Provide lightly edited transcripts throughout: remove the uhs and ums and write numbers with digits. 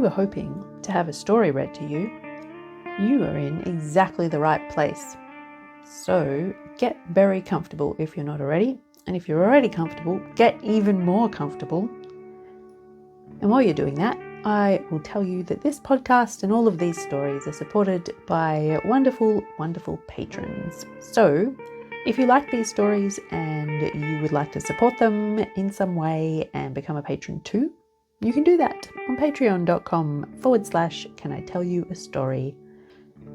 were hoping to have a story read to you, you are in exactly the right place. So get very comfortable if you're not already, and if you're already comfortable, get even more comfortable. And while you're doing that, I will tell you that this podcast and all of these stories are supported by wonderful, wonderful patrons. So if you like these stories and you would like to support them in some way and become a patron too, you can do that on patreon.com/Can I Tell You a Story.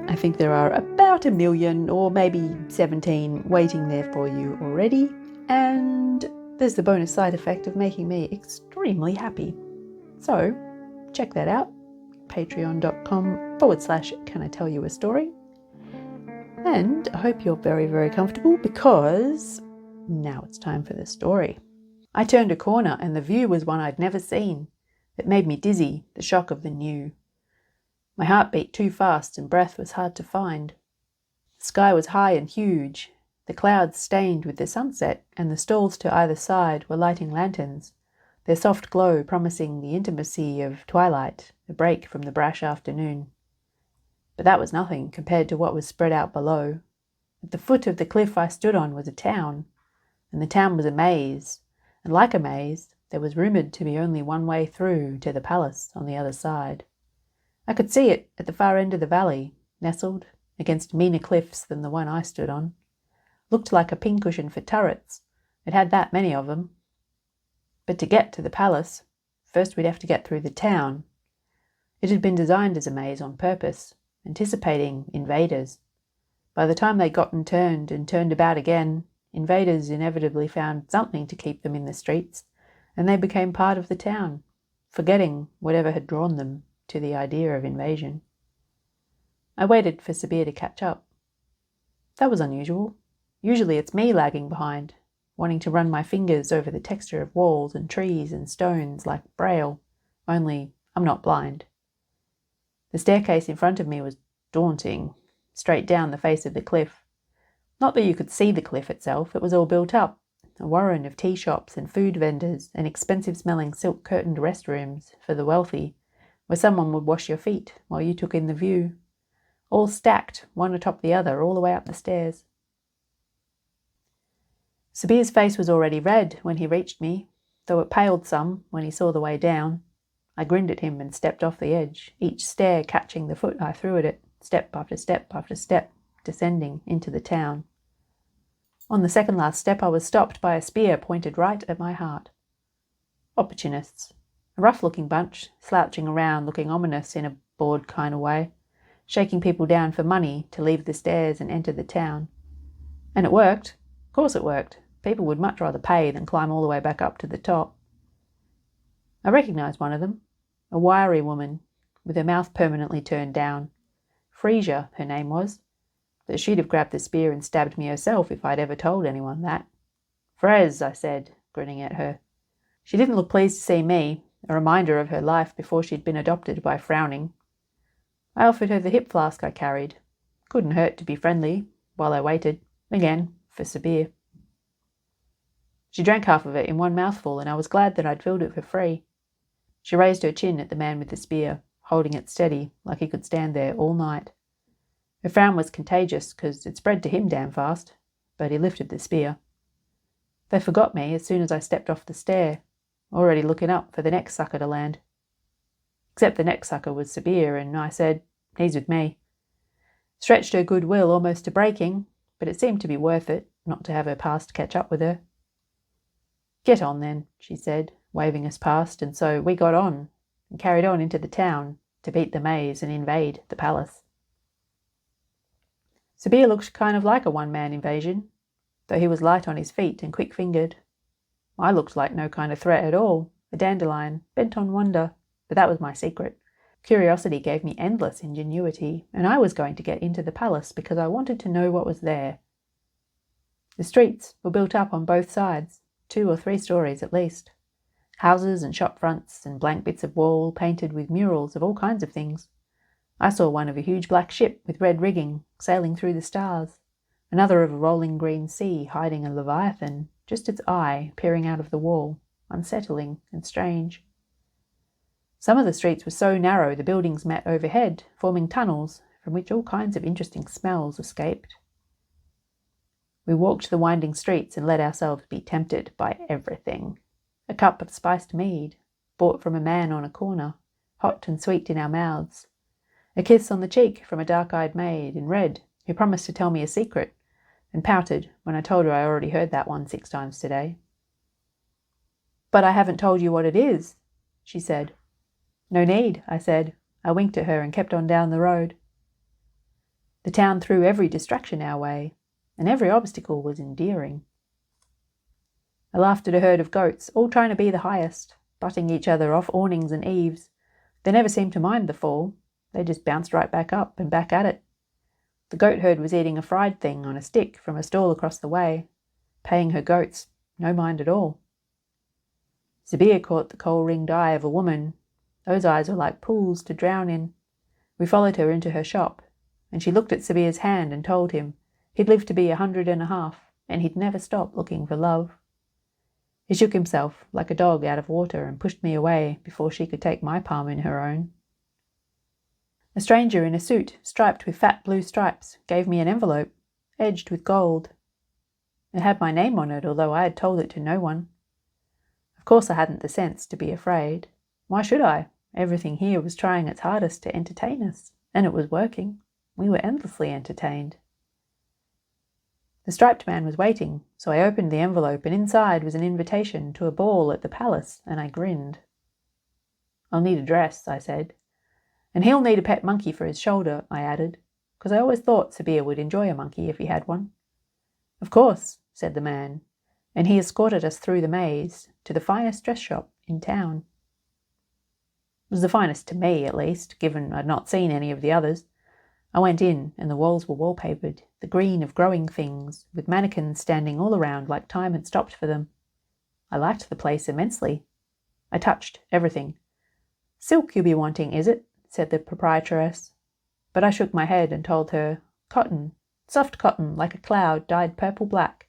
I think there are about 1 million or maybe 17 waiting there for you already, and there's the bonus side effect of making me extremely happy. So check that out, patreon.com/Can I Tell You a Story. And I hope you're very, very comfortable because now it's time for the story. I turned a corner and the view was one I'd never seen. It made me dizzy, the shock of the new. My heart beat too fast and breath was hard to find. The sky was high and huge, the clouds stained with the sunset, and the stalls to either side were lighting lanterns, their soft glow promising the intimacy of twilight, a break from the brash afternoon. But that was nothing compared to what was spread out below. At the foot of the cliff I stood on was a town, and the town was a maze, and like a maze, there was rumoured to be only one way through to the palace on the other side. I could see it at the far end of the valley, nestled against meaner cliffs than the one I stood on. Looked like a pincushion for turrets. It had that many of them. But to get to the palace, first we'd have to get through the town. It had been designed as a maze on purpose, anticipating invaders. By the time they'd gotten turned and turned about again, invaders inevitably found something to keep them in the streets, and they became part of the town, forgetting whatever had drawn them to the idea of invasion. I waited for Sabir to catch up. That was unusual. Usually it's me lagging behind, wanting to run my fingers over the texture of walls and trees and stones like Braille, only I'm not blind. The staircase in front of me was daunting, straight down the face of the cliff. Not that you could see the cliff itself, it was all built up, a warren of tea shops and food vendors and expensive-smelling silk-curtained restrooms for the wealthy, where someone would wash your feet while you took in the view, all stacked, one atop the other, all the way up the stairs. Sabir's face was already red when he reached me, though it paled some when he saw the way down. I grinned at him and stepped off the edge, each stair catching the foot I threw at it, step after step after step, descending into the town. On the second last step I was stopped by a spear pointed right at my heart. Opportunists. A rough-looking bunch, slouching around, looking ominous in a bored kind of way, shaking people down for money to leave the stairs and enter the town. And it worked. Of course it worked. People would much rather pay than climb all the way back up to the top. I recognised one of them, a wiry woman, with her mouth permanently turned down. Frisia, her name was, but she'd have grabbed the spear and stabbed me herself if I'd ever told anyone that. "Frez," I said, grinning at her. She didn't look pleased to see me, a reminder of her life before she'd been adopted by Frowning. I offered her the hip flask I carried. Couldn't hurt to be friendly, while I waited, again, for Sabir. She drank half of it in one mouthful, and I was glad that I'd filled it for free. She raised her chin at the man with the spear, holding it steady, like he could stand there all night. Her frown was contagious, 'cause it spread to him damn fast, but he lifted the spear. They forgot me as soon as I stepped off the stair, already looking up for the next sucker to land. Except the next sucker was Sabir, and I said, "He's with me." Stretched her goodwill almost to breaking, but it seemed to be worth it, not to have her past catch up with her. "Get on then," she said, waving us past, and so we got on, and carried on into the town to beat the maze and invade the palace. Sabir looked kind of like a one-man invasion, though he was light on his feet and quick-fingered. I looked like no kind of threat at all, a dandelion, bent on wonder, but that was my secret. Curiosity gave me endless ingenuity, and I was going to get into the palace because I wanted to know what was there. The streets were built up on both sides, 2 or 3 stories at least. Houses and shop fronts and blank bits of wall painted with murals of all kinds of things. I saw one of a huge black ship with red rigging, sailing through the stars, another of a rolling green sea hiding a leviathan, just its eye peering out of the wall, unsettling and strange. Some of the streets were so narrow the buildings met overhead, forming tunnels from which all kinds of interesting smells escaped. We walked the winding streets and let ourselves be tempted by everything. A cup of spiced mead, bought from a man on a corner, hot and sweet in our mouths. A kiss on the cheek from a dark-eyed maid in red who promised to tell me a secret and pouted when I told her I already heard that one 6 times today. "But I haven't told you what it is," she said. "No need," I said. I winked at her and kept on down the road. The town threw every distraction our way, and every obstacle was endearing. I laughed at a herd of goats, all trying to be the highest, butting each other off awnings and eaves. They never seemed to mind the fall. They just bounced right back up and back at it. The goat herd was eating a fried thing on a stick from a stall across the way, paying her goats no mind at all. Sabir caught the kohl-ringed eye of a woman. Those eyes were like pools to drown in. We followed her into her shop, and she looked at Sabir's hand and told him he'd live to be 150, and he'd never stop looking for love. He shook himself like a dog out of water and pushed me away before she could take my palm in her own. A stranger in a suit striped with fat blue stripes gave me an envelope, edged with gold. It had my name on it, although I had told it to no one. Of course I hadn't the sense to be afraid. Why should I? Everything here was trying its hardest to entertain us, and it was working. We were endlessly entertained. The striped man was waiting, so I opened the envelope, and inside was an invitation to a ball at the palace, and I grinned. "I'll need a dress," I said. "And he'll need a pet monkey for his shoulder," I added, because I always thought Sabir would enjoy a monkey if he had one. "Of course," said the man, and he escorted us through the maze to the finest dress shop in town. It was the finest to me, at least, given I'd not seen any of the others. I went in, and the walls were wallpapered, the green of growing things, with mannequins standing all around like time had stopped for them. I liked the place immensely. I touched everything. "Silk you'll be wanting, is it?" said the proprietress. But I shook my head and told her, "Cotton, soft cotton, like a cloud dyed purple-black,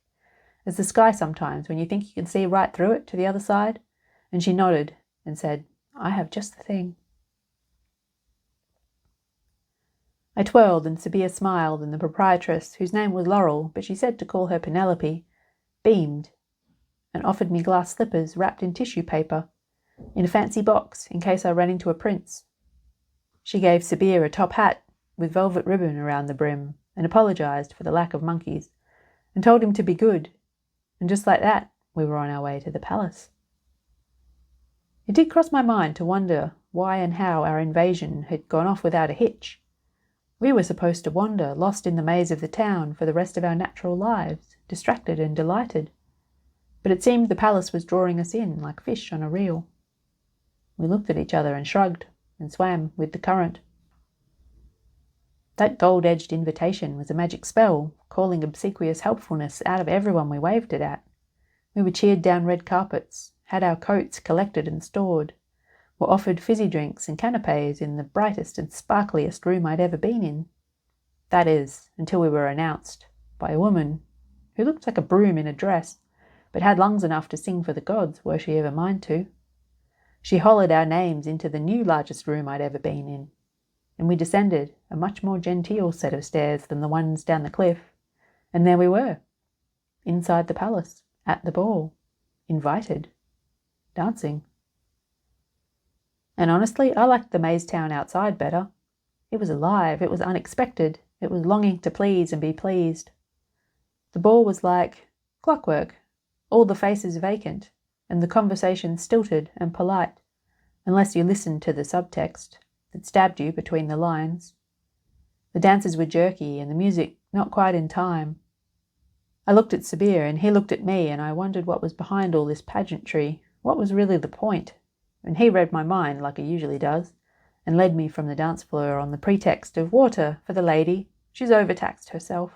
as the sky sometimes when you think you can see right through it to the other side." And she nodded and said, "I have just the thing." I twirled, and Sabir smiled, and the proprietress, whose name was Laurel, but she said to call her Penelope, beamed and offered me glass slippers wrapped in tissue paper, in a fancy box, in case I ran into a prince. She gave Sabir a top hat with velvet ribbon around the brim, and apologized for the lack of monkeys, and told him to be good, and just like that we were on our way to the palace. It did cross my mind to wonder why and how our invasion had gone off without a hitch. We were supposed to wander, lost in the maze of the town, for the rest of our natural lives, distracted and delighted. But it seemed the palace was drawing us in like fish on a reel. We looked at each other and shrugged, and swam with the current. That gold-edged invitation was a magic spell, calling obsequious helpfulness out of everyone we waved it at. We were cheered down red carpets, had our coats collected and stored, were offered fizzy drinks and canapes in the brightest and sparkliest room I'd ever been in. That is, until we were announced by a woman who looked like a broom in a dress, but had lungs enough to sing for the gods were she ever mind to. She hollered our names into the new largest room I'd ever been in, and we descended a much more genteel set of stairs than the ones down the cliff, and there we were, inside the palace, at the ball, invited, dancing. And honestly, I liked the maze town outside better. It was alive, it was unexpected, it was longing to please and be pleased. The ball was like clockwork, all the faces vacant, and the conversation stilted and polite, unless you listened to the subtext that stabbed you between the lines. The dances were jerky and the music not quite in time. I looked at Sabir and he looked at me, and I wondered what was behind all this pageantry, what was really the point. And he read my mind like he usually does, and led me from the dance floor on the pretext of water for the lady. She's overtaxed herself.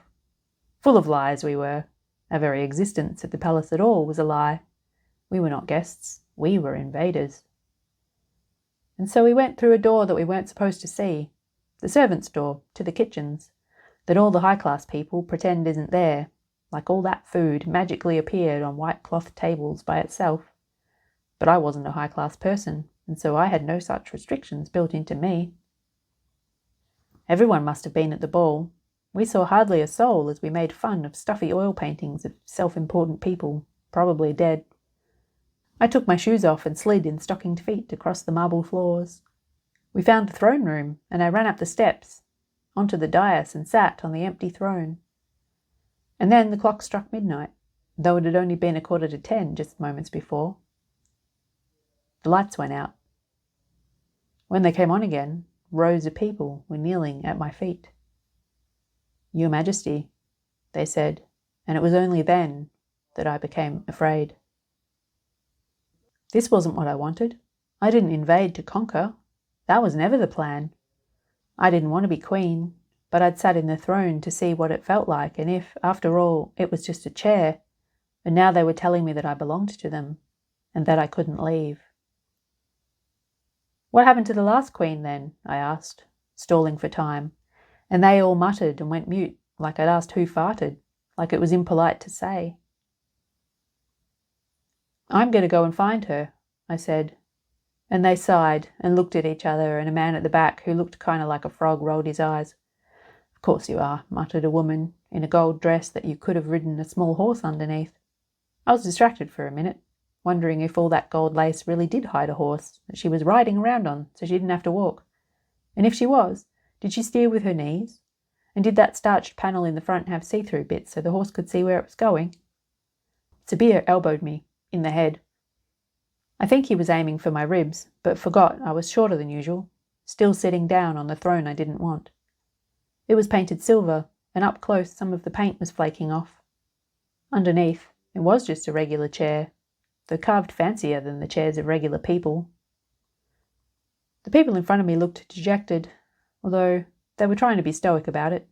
Full of lies we were. Our very existence at the palace at all was a lie. We were not guests. We were invaders. And so we went through a door that we weren't supposed to see, the servants' door to the kitchens, that all the high-class people pretend isn't there, like all that food magically appeared on white cloth tables by itself. But I wasn't a high-class person. and so I had no such restrictions built into me. Everyone must have been at the ball. We saw hardly a soul as we made fun of stuffy oil paintings of self-important people, probably dead. I took my shoes off and slid in stockinged feet across the marble floors. We found the throne room, and I ran up the steps, onto the dais and sat on the empty throne. And then the clock struck midnight, though it had only been 9:45 just moments before. The lights went out. When they came on again, rows of people were kneeling at my feet. "Your Majesty," they said, and it was only then that I became afraid. This wasn't what I wanted. I didn't invade to conquer. That was never the plan. I didn't want to be queen, but I'd sat in the throne to see what it felt like, and if, after all, it was just a chair, and now they were telling me that I belonged to them, and that I couldn't leave. "What happened to the last queen, then?" I asked, stalling for time, and they all muttered and went mute, like I'd asked who farted, like it was impolite to say. "I'm going to go and find her," I said, and they sighed and looked at each other, and a man at the back who looked kind of like a frog rolled his eyes. "Of course you are," muttered a woman in a gold dress that you could have ridden a small horse underneath. I was distracted for a minute, wondering if all that gold lace really did hide a horse that she was riding around on so she didn't have to walk. And if she was, did she steer with her knees? And did that starched panel in the front have see-through bits so the horse could see where it was going? Sabir elbowed me in the head. I think he was aiming for my ribs, but forgot I was shorter than usual, still sitting down on the throne I didn't want. It was painted silver, and up close some of the paint was flaking off. Underneath, it was just a regular chair, though carved fancier than the chairs of regular people. The people in front of me looked dejected, although they were trying to be stoic about it.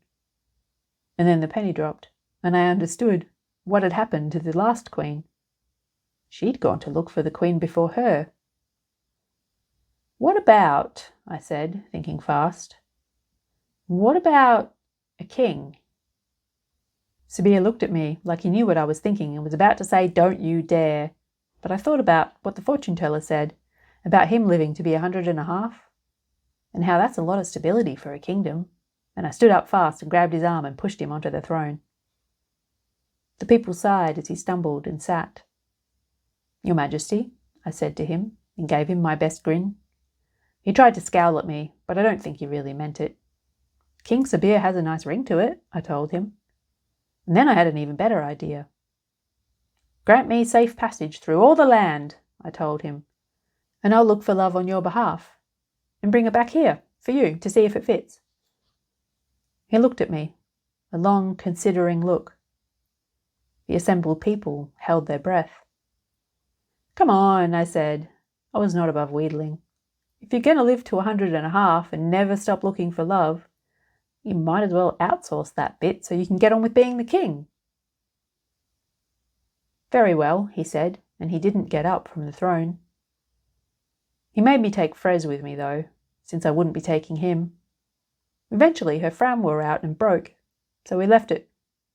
And then the penny dropped, and I understood what had happened to the last queen. She'd gone to look for the queen before her. "What about," I said, thinking fast, "what about a king?" Sabir looked at me like he knew what I was thinking and was about to say, "Don't you dare." But I thought about what the fortune teller said, about him living to be 150, and how that's a lot of stability for a kingdom, and I stood up fast and grabbed his arm and pushed him onto the throne. The people sighed as he stumbled and sat. "Your Majesty," I said to him, and gave him my best grin. He tried to scowl at me, but I don't think he really meant it. "King Sabir has a nice ring to it," I told him. And then I had an even better idea. "Grant me safe passage through all the land," I told him, "and I'll look for love on your behalf, and bring it back here, for you, to see if it fits." He looked at me, a long, considering look. The assembled people held their breath. "Come on," I said. I was not above wheedling. "If you're going to live to 150 and never stop looking for love, you might as well outsource that bit so you can get on with being the king." "Very well," he said, and he didn't get up from the throne. He made me take Frez with me, though, since I wouldn't be taking him. Eventually her fram wore out and broke, so we left it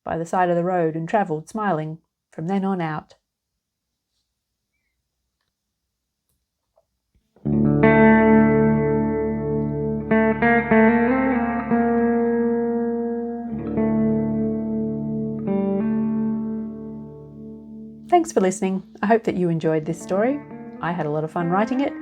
by the side of the road and travelled, smiling, from then on out. Thanks for listening. I hope that you enjoyed this story. I had a lot of fun writing it.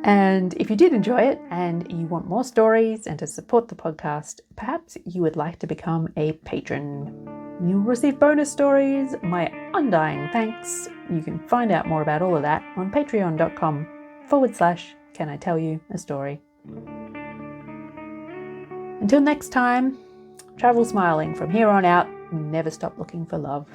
And if you did enjoy it and you want more stories and to support the podcast, perhaps you would like to become a patron. You'll receive bonus stories, my undying thanks. You can find out more about all of that on patreon.com/Can I Tell You a Story. Until next time, travel smiling from here on out, never stop looking for love.